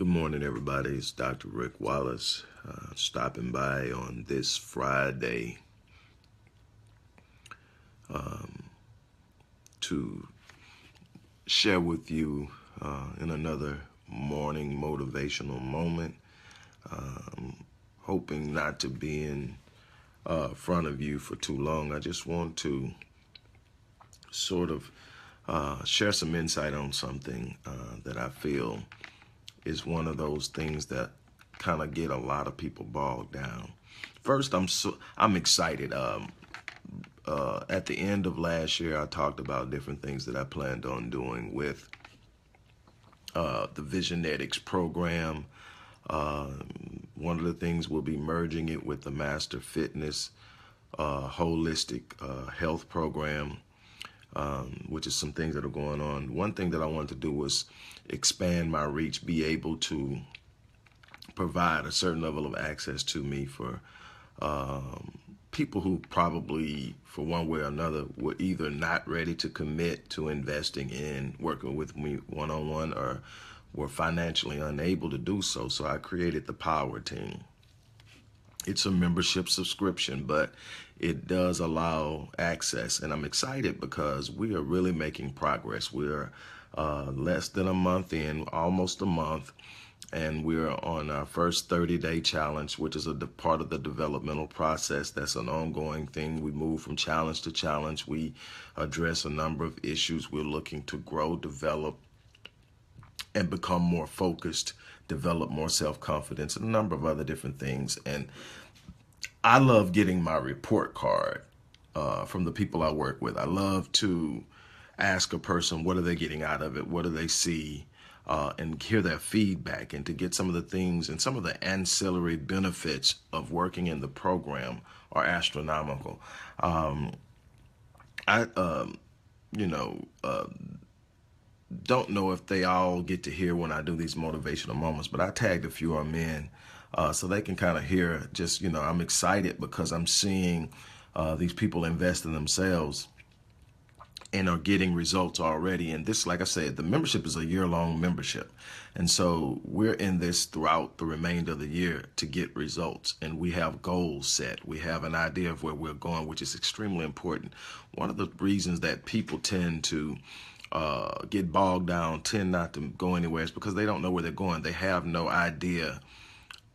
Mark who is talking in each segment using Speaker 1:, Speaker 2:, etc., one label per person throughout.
Speaker 1: Good morning, everybody. It's Dr. Rick Wallace stopping by on this Friday to share with you in another morning motivational moment. Hoping not to be in front of you for too long. I just want to sort of share some insight on something that I feel is one of those things that kind of get a lot of people bogged down. First, I'm excited. At the end of last year, I talked about different things that I planned on doing with the Visionetics program. One of the things will be merging it with the Master Fitness holistic health program, which is some things that are going on. One thing that I wanted to do was expand my reach, be able to provide a certain level of access to me for people who probably, for one way or another, were either not ready to commit to investing in working with me one-on-one or were financially unable to do so. So I created the Power Team. It's a membership subscription, but it does allow access. And I'm excited because we are really making progress. We're less than a month in, almost a month, and we're on our first 30-day challenge, which is a part of the developmental process. That's an ongoing thing. We move from challenge to challenge. We address a number of issues. We're looking to grow, develop, and become more focused, develop more self-confidence, and a number of other different things. And I love getting my report card from the people I work with. I love to ask a person, what are they getting out of it? What do they see? And hear their feedback, and to get some of the things and some of the ancillary benefits of working in the program are astronomical. I don't know if they all get to hear when I do these motivational moments, but I tagged a few of them in so they can kind of hear just, I'm excited because I'm seeing these people invest in themselves and are getting results already. And this, like I said, the membership is a year-long membership. And so we're in this throughout the remainder of the year to get results. And we have goals set. We have an idea of where we're going, which is extremely important. One of the reasons that people tend to get bogged down, tend not to go anywhere, is because they don't know where they're going. They have no idea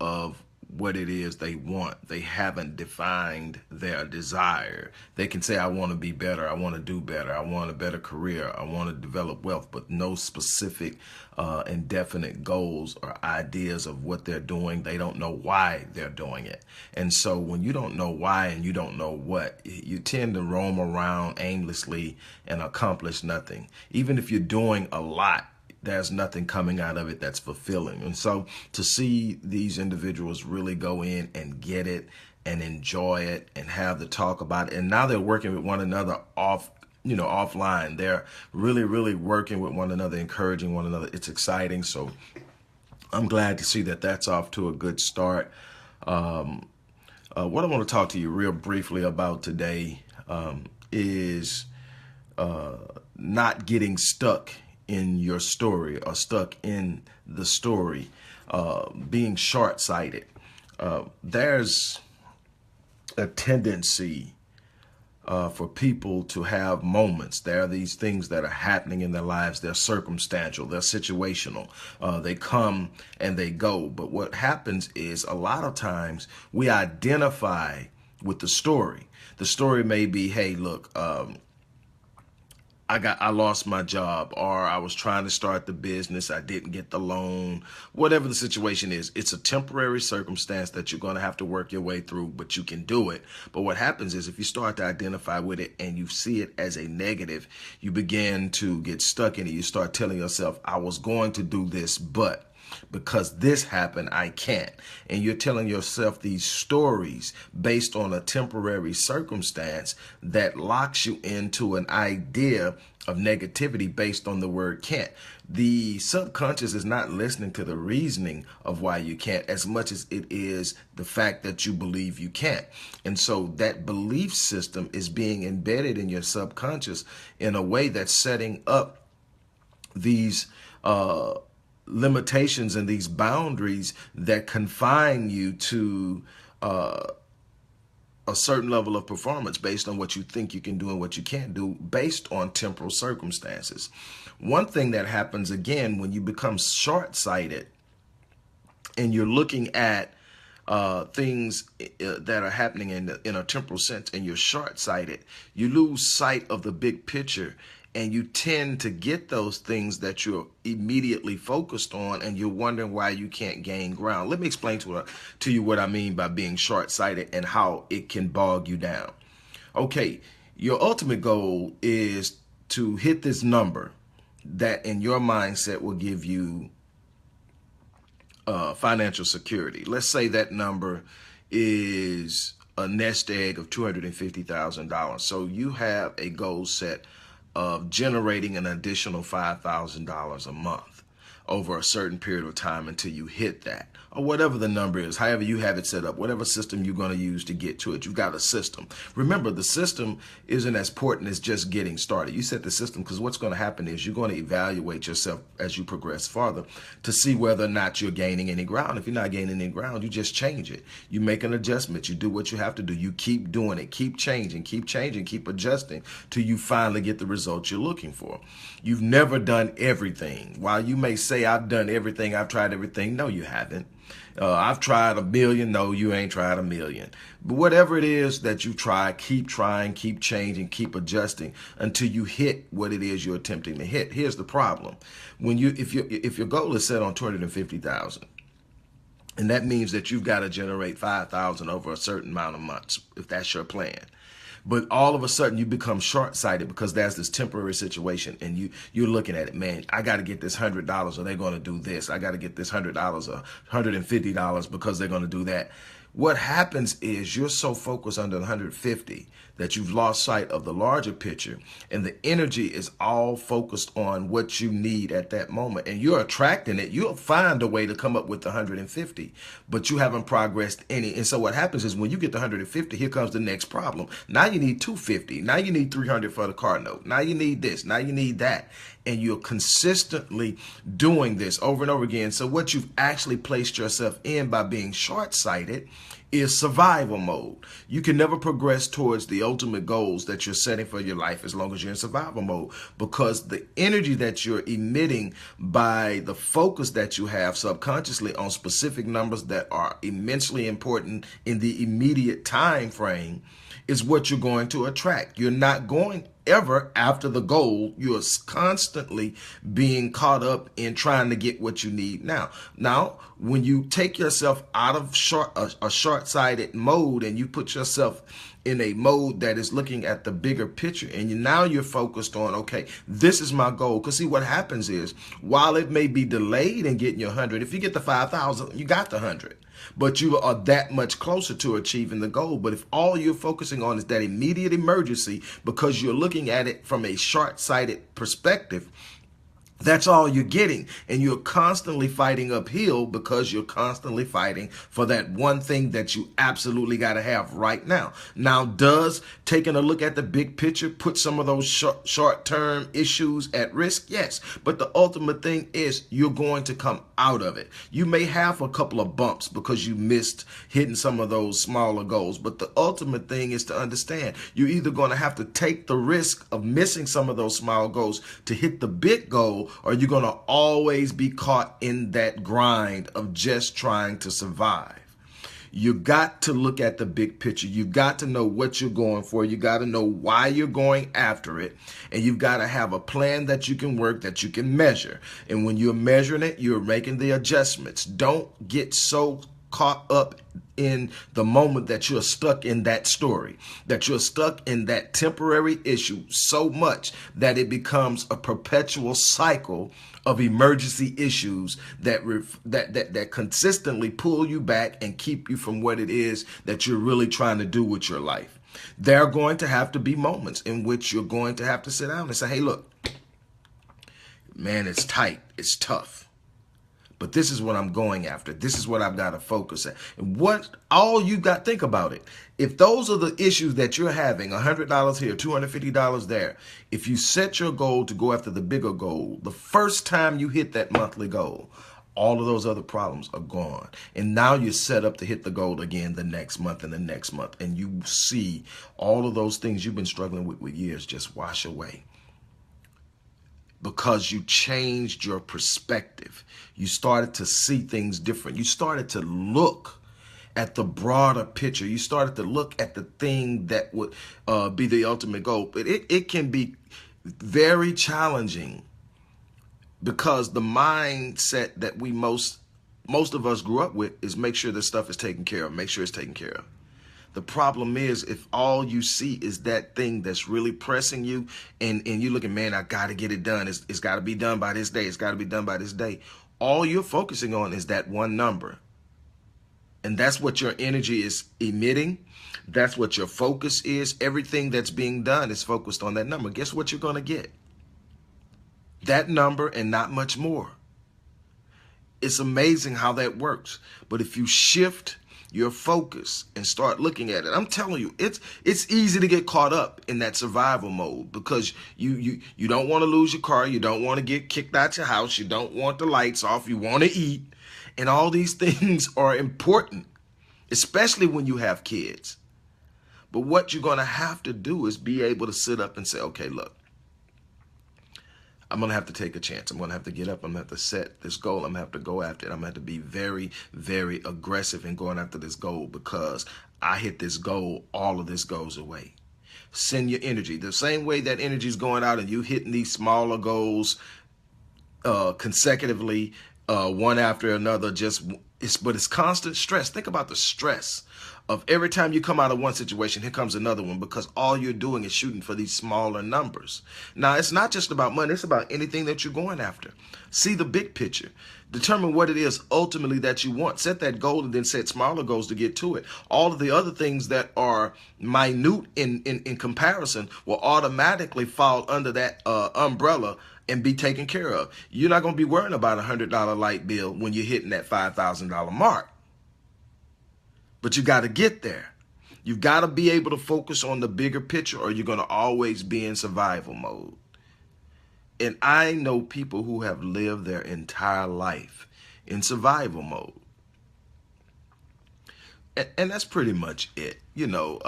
Speaker 1: of what it is they want. They haven't defined their desire. They can say, I want to be better, I want to do better, I want a better career, I want to develop wealth, but no specific and definite goals or ideas of what they're doing. They don't know why they're doing it. And so when you don't know why and you don't know what, you tend to roam around aimlessly and accomplish nothing. Even if you're doing a lot, there's nothing coming out of it that's fulfilling. And so to see these individuals really go in and get it and enjoy it and have the talk about it, and now they're working with one another offline. They're really, really working with one another, encouraging one another. It's exciting. So I'm glad to see that that's off to a good start. What I want to talk to you real briefly about today is not getting stuck in your story or stuck in the story, being short-sighted. There's a tendency for people to have moments. There are these things that are happening in their lives. They're circumstantial, they're situational. They come and they go. But what happens is a lot of times we identify with the story. The story may be, hey, look, I lost my job, or I was trying to start the business, I didn't get the loan. Whatever the situation is, it's a temporary circumstance that you're going to have to work your way through, but you can do it. But what happens is if you start to identify with it and you see it as a negative, you begin to get stuck in it. You start telling yourself, I was going to do this, but because this happened, I can't. And you're telling yourself these stories based on a temporary circumstance that locks you into an idea of negativity based on the word can't. The subconscious is not listening to the reasoning of why you can't as much as it is the fact that you believe you can't. And so that belief system is being embedded in your subconscious in a way that's setting up these limitations and these boundaries that confine you to a certain level of performance based on what you think you can do and what you can't do based on temporal circumstances. One thing that happens again when you become short-sighted and you're looking at things that are happening in a temporal sense and you're short-sighted, you lose sight of the big picture, and you tend to get those things that you're immediately focused on, and you're wondering why you can't gain ground. Let me explain to you what I mean by being short-sighted and how it can bog you down. Okay, your ultimate goal is to hit this number that in your mindset will give you financial security. Let's say that number is a nest egg of $250,000. So you have a goal set of generating an additional $5,000 a month over a certain period of time until you hit that, or whatever the number is, however you have it set up, whatever system you're going to use to get to it. You've got a system. Remember, the system isn't as important as just getting started. You set the system because what's going to happen is you're going to evaluate yourself as you progress farther to see whether or not you're gaining any ground. If you're not gaining any ground, you just change it. You make an adjustment. You do what you have to do. You keep doing it. Keep changing, keep adjusting till you finally get the results you're looking for. You've never done everything. While you may say, I've done everything, I've tried everything, no, you haven't. I've tried 1,000,000. No, you ain't tried 1,000,000. But whatever it is that you try, keep trying, keep changing, keep adjusting until you hit what it is you're attempting to hit. Here's the problem. If your goal is set on 250,000, and that means that you've got to generate 5,000 over a certain amount of months, if that's your plan. But all of a sudden you become short-sighted because there's this temporary situation, and you're looking at it, man, I got to get this $100 or they're going to do this. I got to get this $100 or $150 because they're going to do that. What happens is you're so focused on the 150 that you've lost sight of the larger picture, and the energy is all focused on what you need at that moment, and you're attracting it. You'll find a way to come up with the 150, but you haven't progressed any. And so what happens is when you get the 150, here comes the next problem. Now you need 250. Now you need 300 for the car note. Now you need this. Now you need that. And you're consistently doing this over and over again. So what you've actually placed yourself in by being short-sighted is survival mode. You can never progress towards the ultimate goals that you're setting for your life as long as you're in survival mode, because the energy that you're emitting by the focus that you have subconsciously on specific numbers that are immensely important in the immediate time frame is what you're going to attract. You're not going ever after the goal. You're constantly being caught up in trying to get what you need now. Now, when you take yourself out of a short-sighted mode and you put yourself in a mode that is looking at the bigger picture, and now you're focused on, okay, this is my goal. Because see, what happens is, while it may be delayed in getting your 100, if you get the 5,000, you got the 100. But you are that much closer to achieving the goal. But if all you're focusing on is that immediate emergency because you're looking at it from a short-sighted perspective, that's all you're getting. And you're constantly fighting uphill because you're constantly fighting for that one thing that you absolutely got to have right now. Now, does taking a look at the big picture put some of those short-term issues at risk? Yes. But the ultimate thing is you're going to come out of it. You may have a couple of bumps because you missed hitting some of those smaller goals. But the ultimate thing is to understand you're either going to have to take the risk of missing some of those small goals to hit the big goal, or you're going to always be caught in that grind of just trying to survive. You got to look at the big picture. You've got to know what you're going for. You got to know why you're going after it. And you've got to have a plan that you can work, that you can measure. And when you're measuring it, you're making the adjustments. Don't get so caught up in the moment that you're stuck in that story, that you're stuck in that temporary issue so much that it becomes a perpetual cycle of emergency issues that consistently pull you back and keep you from what it is that you're really trying to do with your life. There are going to have to be moments in which you're going to have to sit down and say, hey, look, man, it's tight, it's tough, but this is what I'm going after. This is what I've got to focus at. And what all you got, think about it. If those are the issues that you're having, $100 here, $250 there, if you set your goal to go after the bigger goal, the first time you hit that monthly goal, all of those other problems are gone. And now you're set up to hit the goal again the next month and the next month. And you see all of those things you've been struggling with years just wash away. Because you changed your perspective. You started to see things different. You started to look at the broader picture. You started to look at the thing that would be the ultimate goal. But it can be very challenging, because the mindset that we most of us grew up with is make sure this stuff is taken care of, make sure it's taken care of. The problem is, if all you see is that thing that's really pressing you, and you're looking, man, I got to get it done. It's got to be done by this day. It's got to be done by this day. All you're focusing on is that one number. And that's what your energy is emitting. That's what your focus is. Everything that's being done is focused on that number. Guess what you're going to get? That number and not much more. It's amazing how that works. But if you shift your focus and start looking at it, I'm telling you, it's easy to get caught up in that survival mode, because you don't want to lose your car, you don't want to get kicked out your house, you don't want the lights off, you want to eat, and all these things are important, especially when you have kids. But what you're going to have to do is be able to sit up and say, okay, look, I'm going to have to take a chance. I'm going to have to get up. I'm going to have to set this goal. I'm going to have to go after it. I'm going to have to be very, very aggressive in going after this goal, because I hit this goal, all of this goes away. Send your energy. The same way that energy is going out and you hitting these smaller goals consecutively, one after another, but it's constant stress. Think about the stress of every time you come out of one situation, here comes another one, because all you're doing is shooting for these smaller numbers. Now, it's not just about money. It's about anything that you're going after. See the big picture. Determine what it is ultimately that you want. Set that goal and then set smaller goals to get to it. All of the other things that are minute in comparison will automatically fall under that umbrella and be taken care of. You're not going to be worrying about a $100 light bill when you're hitting that $5,000 mark. But you got to get there. You've got to be able to focus on the bigger picture, or you're going to always be in survival mode. And I know people who have lived their entire life in survival mode. And that's pretty much it. You know,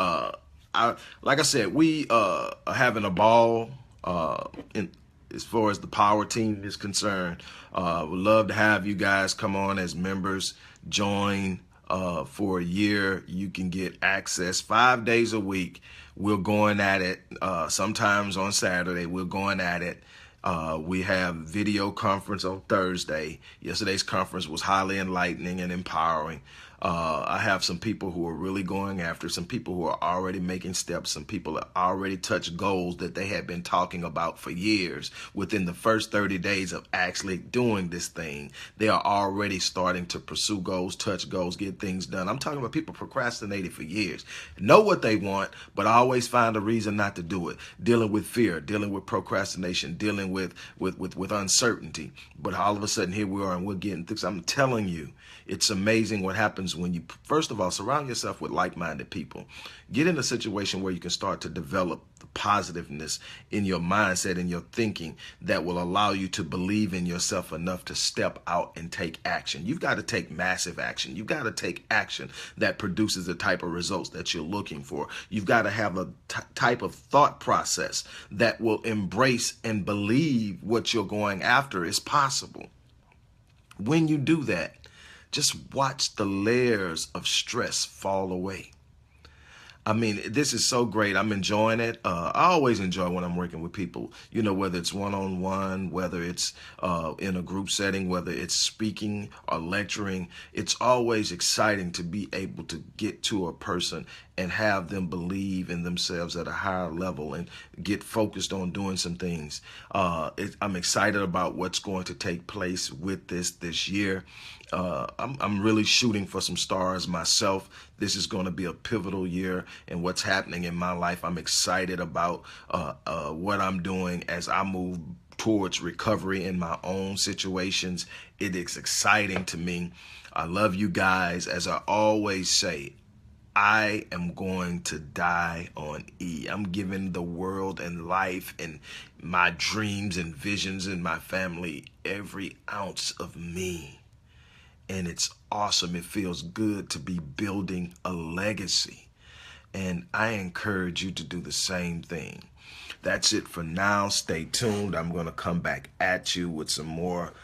Speaker 1: like I said, we are having a ball as far as the power team is concerned. Would love to have you guys come on as members, join. For a year, you can get access 5 days a week. We're going at it. Sometimes on Saturday, we're going at it. We have video conference on Thursday. Yesterday's conference was highly enlightening and empowering. I have some people who are really going after, some people who are already making steps, some people that already touched goals that they had been talking about for years. Within the first 30 days of actually doing this thing, they are already starting to pursue goals, touch goals, get things done. I'm talking about people procrastinating for years, know what they want, but always find a reason not to do it. Dealing with fear, dealing with procrastination, dealing with uncertainty. But all of a sudden, here we are, and we're getting things. I'm telling you, it's amazing what happens when you, first of all, surround yourself with like-minded people. Get in a situation where you can start to develop the positiveness in your mindset and your thinking that will allow you to believe in yourself enough to step out and take action. You've got to take massive action. You've got to take action that produces the type of results that you're looking for. You've got to have a type of thought process that will embrace and believe what you're going after is possible. When you do that, just watch the layers of stress fall away. I mean, this is so great. I'm enjoying it. I always enjoy when I'm working with people, you know, whether it's one-on-one, whether it's in a group setting, whether it's speaking or lecturing. It's always exciting to be able to get to a person and have them believe in themselves at a higher level and get focused on doing some things. I'm excited about what's going to take place with this year. I'm really shooting for some stars myself. This is going to be a pivotal year in what's happening in my life. I'm excited about what I'm doing as I move towards recovery in my own situations. It is exciting to me. I love you guys. As I always say, I am going to die on E. I'm giving the world and life and my dreams and visions and my family every ounce of me. And it's awesome. It feels good to be building a legacy. And I encourage you to do the same thing. That's it for now. Stay tuned. I'm going to come back at you with some more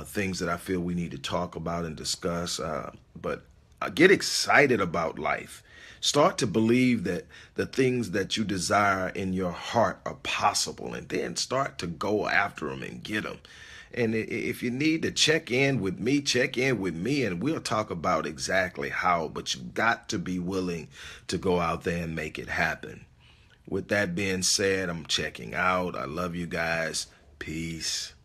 Speaker 1: things that I feel we need to talk about and discuss. But get excited about life. Start to believe that the things that you desire in your heart are possible, and then start to go after them and get them. And if you need to check in with me, and we'll talk about exactly how, but you got to be willing to go out there and make it happen. With that being said, I'm checking out. I love you guys. Peace.